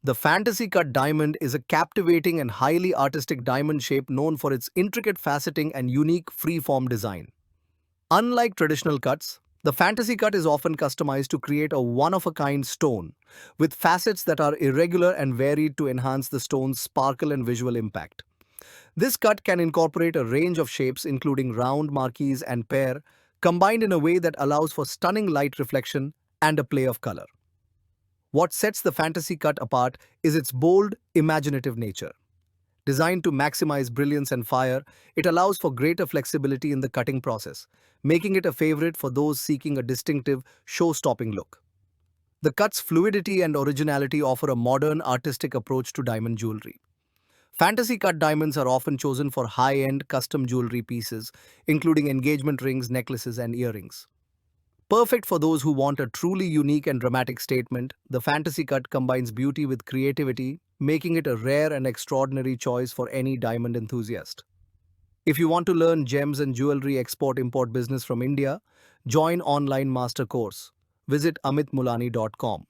The fantasy cut diamond is a captivating and highly artistic diamond shape known for its intricate faceting and unique free-form design. Unlike traditional cuts, the fantasy cut is often customized to create a one-of-a-kind stone, with facets that are irregular and varied to enhance the stone's sparkle and visual impact. This cut can incorporate a range of shapes including round, marquise, and pear, combined in a way that allows for stunning light reflection and a play of color. What sets the fantasy cut apart is its bold, imaginative nature. Designed to maximize brilliance and fire, it allows for greater flexibility in the cutting process, making it a favorite for those seeking a distinctive, show-stopping look. The cut's fluidity and originality offer a modern, artistic approach to diamond jewelry. Fantasy cut diamonds are often chosen for high-end, custom jewelry pieces, including engagement rings, necklaces, and earrings. Perfect for those who want a truly unique and dramatic statement, the fantasy cut combines beauty with creativity, making it a rare and extraordinary choice for any diamond enthusiast. If you want to learn gems and jewelry export-import business from India, join online master course. Visit amitmulani.com.